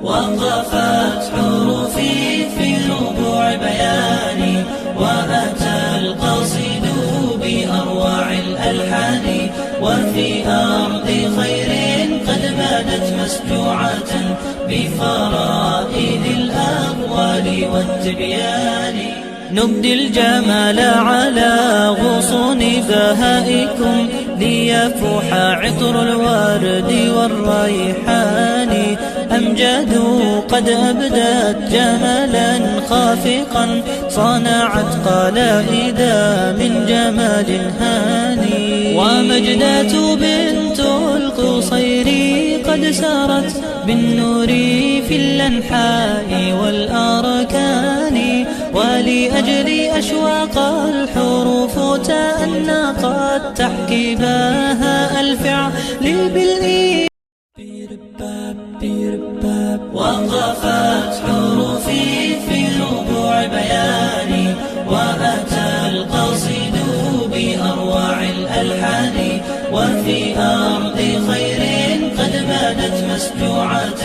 وقفت حروفي في ربوع بياني، وأتى القصيد بأروع الألحان، وفي أرض خير قد بادت مسجوعة بفرائد الأقوال والتبيان. نبدي الجمال على غصون بهائكم، ليفوح عطر الورد والريحان. أمجاد قد أبدت جمالا خافقا، صنعت قلائد من جمال هاني. ومجدات بنت القصير قد سارت بالنور في الأنحاء والأركان، ولأجل أشواق الحروف تأنقت تحكي بها الفعل بالإيمان. وقفت حروفي في ربوع بياني، وأتى القصيد بأروع الألحان، وفي أرض خير قد بادت مسجوعة